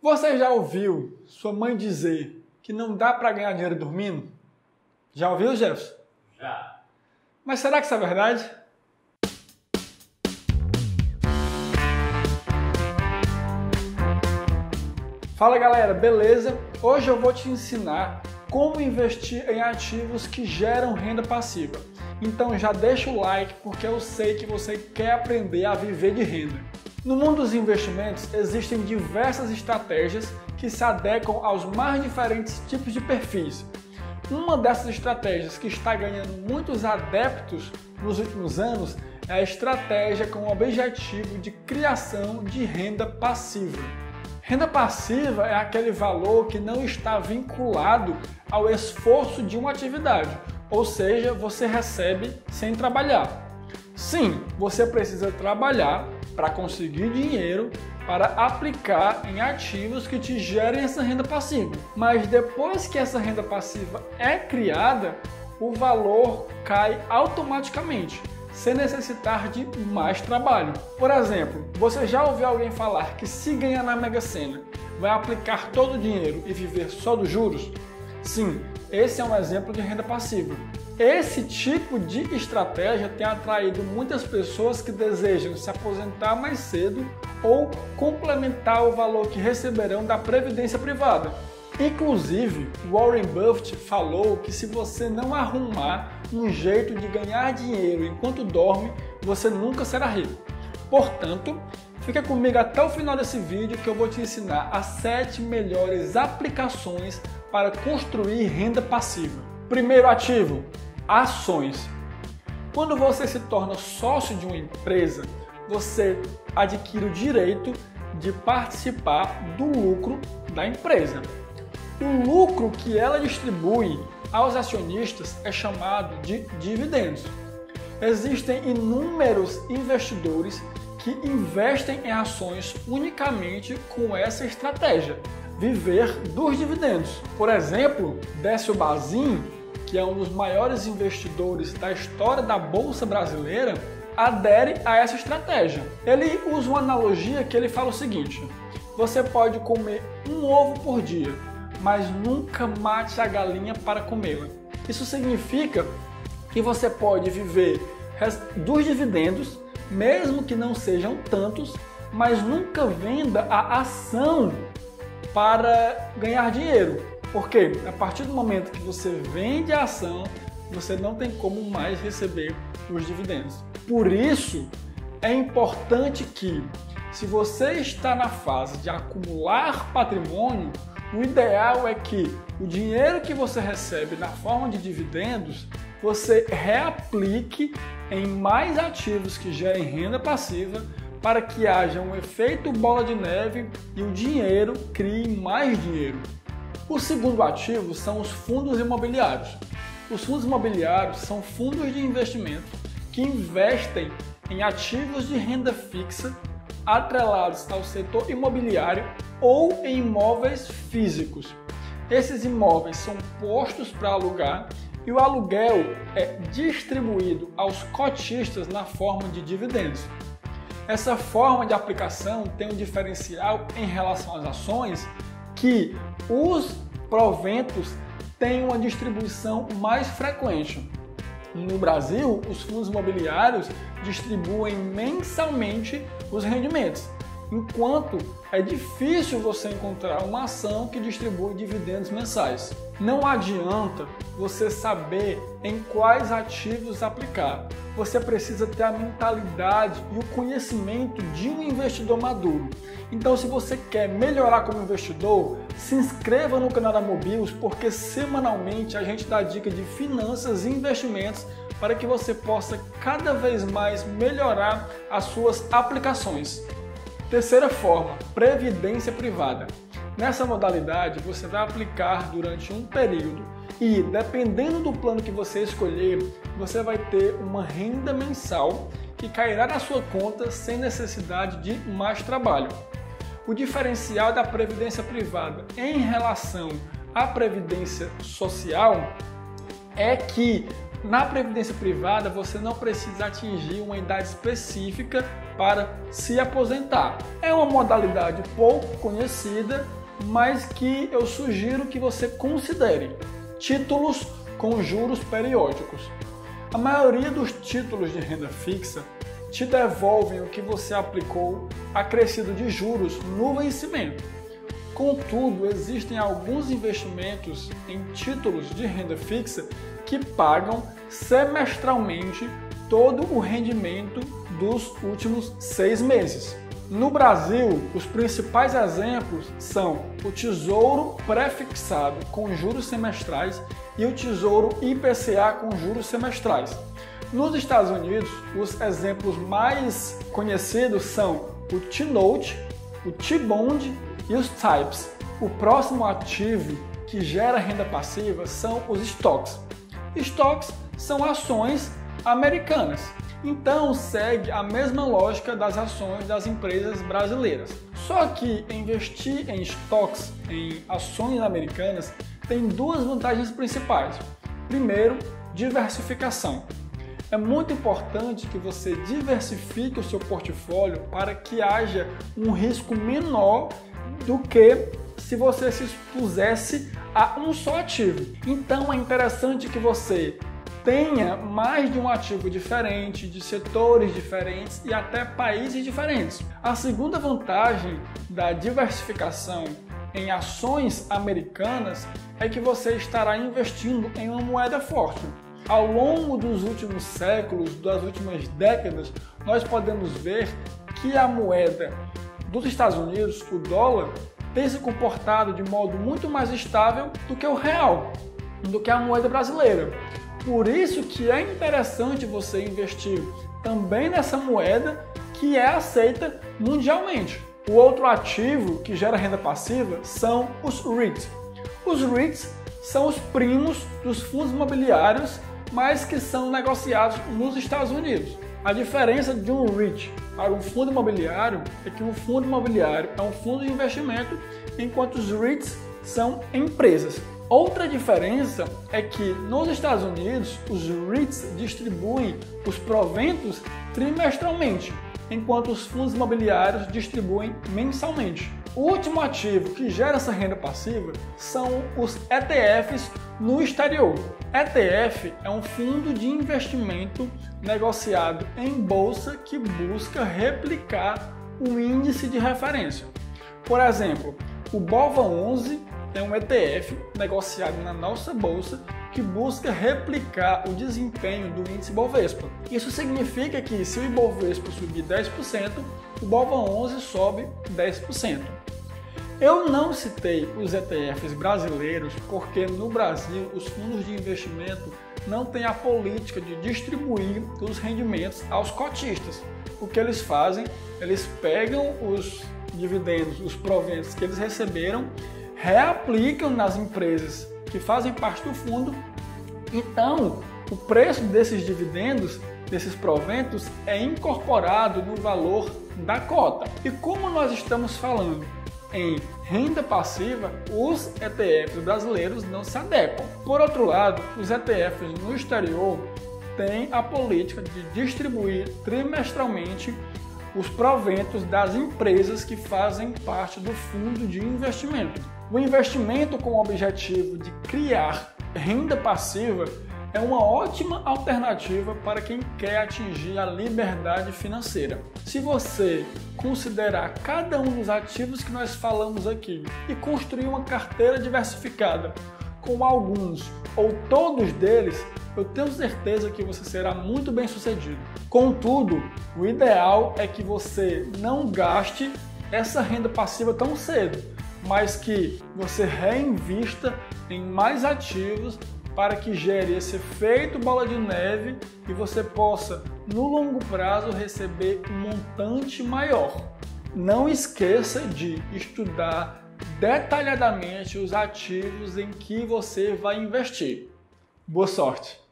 Você já ouviu sua mãe dizer que não dá para ganhar dinheiro dormindo? Já ouviu, Jefferson? Já. Mas será que isso é verdade? Fala galera, beleza? Hoje eu vou te ensinar como investir em ativos que geram renda passiva. Então já deixa o like porque eu sei que você quer aprender a viver de renda. No mundo dos investimentos existem diversas estratégias que se adequam aos mais diferentes tipos de perfis. Uma dessas estratégias que está ganhando muitos adeptos nos últimos anos é a estratégia com o objetivo de criação de renda passiva. Renda passiva é aquele valor que não está vinculado ao esforço de uma atividade, ou seja, você recebe sem trabalhar. Sim, você precisa trabalhar para conseguir dinheiro para aplicar em ativos que te gerem essa renda passiva. Mas depois que essa renda passiva é criada, o valor cai automaticamente, sem necessitar de mais trabalho. Por exemplo, você já ouviu alguém falar que se ganhar na Mega Sena, vai aplicar todo o dinheiro e viver só dos juros? Sim, esse é um exemplo de renda passiva. Esse tipo de estratégia tem atraído muitas pessoas que desejam se aposentar mais cedo ou complementar o valor que receberão da previdência privada. Inclusive, Warren Buffett falou que se você não arrumar um jeito de ganhar dinheiro enquanto dorme, você nunca será rico. Portanto, fica comigo até o final desse vídeo que eu vou te ensinar as 7 melhores aplicações para construir renda passiva. Primeiro ativo, ações. Quando você se torna sócio de uma empresa, você adquire o direito de participar do lucro da empresa. O lucro que ela distribui aos acionistas é chamado de dividendos. Existem inúmeros investidores que investem em ações unicamente com essa estratégia, viver dos dividendos. Por exemplo, Décio Bazin, que é um dos maiores investidores da história da Bolsa Brasileira, adere a essa estratégia. Ele usa uma analogia que ele fala o seguinte: você pode comer um ovo por dia, mas nunca mate a galinha para comê-la. Isso significa que você pode viver dos dividendos, mesmo que não sejam tantos, mas nunca venda a ação para ganhar dinheiro. Porque a partir do momento que você vende a ação, você não tem como mais receber os dividendos. Por isso, é importante que, se você está na fase de acumular patrimônio, o ideal é que o dinheiro que você recebe na forma de dividendos, você reaplique em mais ativos que gerem renda passiva para que haja um efeito bola de neve e o dinheiro crie mais dinheiro. O segundo ativo são os fundos imobiliários. Os fundos imobiliários são fundos de investimento que investem em ativos de renda fixa atrelados ao setor imobiliário ou em imóveis físicos. Esses imóveis são postos para alugar e o aluguel é distribuído aos cotistas na forma de dividendos. Essa forma de aplicação tem um diferencial em relação às ações, que os proventos têm uma distribuição mais frequente. No Brasil, os fundos imobiliários distribuem mensalmente os rendimentos, enquanto é difícil você encontrar uma ação que distribui dividendos mensais. Não adianta você saber em quais ativos aplicar. Você precisa ter a mentalidade e o conhecimento de um investidor maduro. Então, se você quer melhorar como investidor, se inscreva no canal da Mobius, porque semanalmente a gente dá dica de finanças e investimentos para que você possa cada vez mais melhorar as suas aplicações. Terceira forma, previdência privada. Nessa modalidade, você vai aplicar durante um período e, dependendo do plano que você escolher, você vai ter uma renda mensal que cairá na sua conta sem necessidade de mais trabalho. O diferencial da previdência privada em relação à previdência social é que Na previdência privada, você não precisa atingir uma idade específica para se aposentar. É uma modalidade pouco conhecida, mas que eu sugiro que você considere. Títulos com juros periódicos. A maioria dos títulos de renda fixa te devolvem o que você aplicou acrescido de juros no vencimento. Contudo, existem alguns investimentos em títulos de renda fixa que pagam semestralmente todo o rendimento dos últimos 6 meses. No Brasil, os principais exemplos são o Tesouro Pré-fixado com juros semestrais e o Tesouro IPCA com juros semestrais. Nos Estados Unidos, os exemplos mais conhecidos são o T-Note, o T-Bond e os TIPS. O próximo ativo que gera renda passiva são os stocks. Stocks são ações americanas. Então segue a mesma lógica das ações das empresas brasileiras. Só que investir em stocks, em ações americanas, tem duas vantagens principais. Primeiro, diversificação. É muito importante que você diversifique o seu portfólio para que haja um risco menor do que se você se expusesse a um só ativo. Então é interessante que você tenha mais de um ativo diferente, de setores diferentes e até países diferentes. A segunda vantagem da diversificação em ações americanas é que você estará investindo em uma moeda forte. Ao longo dos últimos séculos, das últimas décadas, nós podemos ver que a moeda dos Estados Unidos, o dólar, tem se comportado de modo muito mais estável do que o real, do que a moeda brasileira. Por isso que é interessante você investir também nessa moeda que é aceita mundialmente. O outro ativo que gera renda passiva são os REITs. Os REITs são os primos dos fundos imobiliários, mas que são negociados nos Estados Unidos. A diferença de um REIT para um fundo imobiliário é que um fundo imobiliário é um fundo de investimento, enquanto os REITs são empresas. Outra diferença é que nos Estados Unidos os REITs distribuem os proventos trimestralmente, enquanto os fundos imobiliários distribuem mensalmente. O último ativo que gera essa renda passiva são os ETFs no exterior. ETF é um fundo de investimento negociado em bolsa que busca replicar um índice de referência. Por exemplo, o BOVA11 é um ETF negociado na nossa bolsa que busca replicar o desempenho do índice Bovespa. Isso significa que se o Ibovespa subir 10%, o BOVA11 sobe 10%. Eu não citei os ETFs brasileiros porque no Brasil os fundos de investimento não têm a política de distribuir os rendimentos aos cotistas. O que eles fazem? Eles pegam os dividendos, os proventos que eles receberam, reaplicam nas empresas que fazem parte do fundo. Então, o preço desses dividendos, desses proventos, é incorporado no valor da cota. E como nós estamos falando em renda passiva, os ETFs brasileiros não se adequam. Por outro lado, os ETFs no exterior têm a política de distribuir trimestralmente os proventos das empresas que fazem parte do fundo de investimento. O investimento com o objetivo de criar renda passiva é uma ótima alternativa para quem quer atingir a liberdade financeira. Se você considerar cada um dos ativos que nós falamos aqui e construir uma carteira diversificada com alguns ou todos deles, eu tenho certeza que você será muito bem sucedido. Contudo, o ideal é que você não gaste essa renda passiva tão cedo, mas que você reinvista em mais ativos para que gere esse efeito bola de neve e você possa, no longo prazo, receber um montante maior. Não esqueça de estudar detalhadamente os ativos em que você vai investir. Boa sorte!